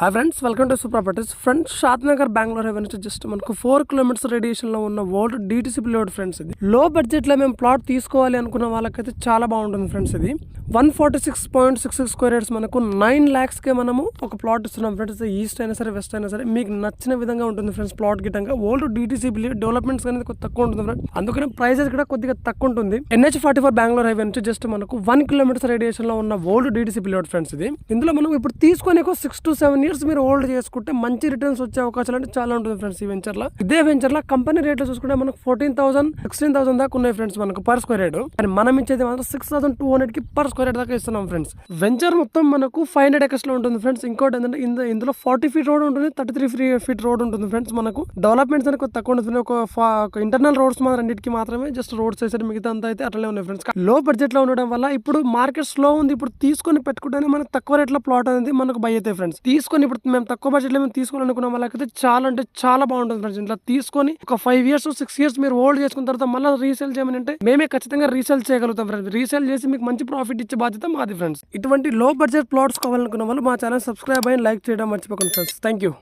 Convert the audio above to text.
Hi friends, welcome to properties. Friends, Shadnagar Bengaluru highway నుంచి just మనకు 4 kilometres radiation లో ఉన్న ఓల్డ్ DTCP లోడ్ ఫ్రెండ్స్. ఇది లో బడ్జెట్ లో మేము ప్లాట్ తీసుకోవాలి అనుకున్న వాళ్ళకైతే చాలా బాగుంటుంది ఫ్రెండ్స్. ఇది 146.66 స్క్వేర్ యార్డ్స్ మనకు 9 lakhs కే మనము ఒక ప్లాట్ ఇస్తున్నాం ఫ్రెండ్స్. ఈస్ట్ అయినా సరే వెస్ట్ అయినా సరే మీకు నచ్చిన విధంగా ఉంటుంది ఫ్రెండ్స్. ప్లాట్ గిట్టంగా ఓల్డ్ DTCP డెవలప్మెంట్స్ అనేది కొద్దిగా తక్కువ ఉంటుంది ఫ్రెండ్స్. అందుకని ప్రైజెస్ కూడా కొద్దిగా తక్కువ ఉంటుంది. NH44 బెంగళూరు హైవే నుంచి జస్ట్ మనకు 1 కిలోమీటర్స్ రేడియేషన్ లో ఉన్న ఓల్డ్ DTCP లోడ్ ఫ్రెండ్స్. ఇది ఇందులో మనం ఇప్పుడు తీసుకొని 6 to 7 years మీరు హోల్డ్ చేసుకుంటే మంచి రిటర్న్స్ వచ్చే అవకాశాలు అంటే చాలా ఉంటుంది ఫ్రెండ్స్. ఈ వెంచర్ లో ఇదే వెంచర్ లో కంపెనీ రేట్ లో చూసుకుంటే మనకు 14,000 16,000 దాకా ఉన్నాయి ఫ్రెండ్స్ మనకు పర్ స్క్వేర్ యార్డ్. కానీ మనం ఇచ్చేది మాత్రం 6,200 కి పర్ స్క్వేర్ యార్డ్ దాకా ఇస్తున్నాం ఫ్రెండ్స్. వెంచర్ మొత్తం మనకు 500 acres లో ఉంటుంది ఫ్రెండ్స్. ఇంకోటి ఏంటంటే ఇందులో 40 feet రోడ్ ఉంటుంది, 33 feet రోడ్ ఉంటుంది ఫ్రెండ్స్. మనకు డెవలప్మెంట్స్ అనేది తక్కువ ఉంటుంది. ఒక ఇంటర్నల్ రోడ్స్ మాత్రం రెండింటికి మాత్రమే జస్ట్ రోడ్స్ వేసారు, మిగతా అంతా అయితే అట్లనే ఉన్నాయి ఫ్రెండ్స్. లో బడ్జెట్ లో ఉండడం వల్ల ఇప్పుడు మార్కెట్ స్లో ఉంది. ఇప్పుడు తీసుకొని పెట్టుకుంటే మనకు తక్కువ రేట్ లో ప్లాట్ అనేది మనకు బై అవుతాయి ఫ్రెండ్స్. తీసుకొని ఇప్పుడు మేము తక్కువ బడ్జెట్ లో మేము తీసుకోవాలనుకున్న వాళ్ళకైతే చాలా అంటే చాలా బాగుంటుంది ఫ్రెండ్స్. ఇట్లా తీసుకొని ఒక 5 years 6 years మీరు హోల్డ్ చేసుకున్న తర్వాత మళ్ళీ రీసేల్ చేయమని అంటే మేమే ఖచ్చితంగా రీసేల్ చేయగలుగుతాం ఫ్రెండ్స్. రీసేల్ చేసి మీకు మంచి ప్రాఫిట్ ఇచ్చే బాధ్యత మాది ఫ్రెండ్స్. ఇటువంటి లో బడ్జెట్ ప్లాట్స్ కావాలనుకున్న వాళ్ళు మా ఛానల్ సబ్స్క్రైబ్ అయ్యి లైక్ చేయడం మర్చిపోకండి ఫ్రెండ్స్. Thank you.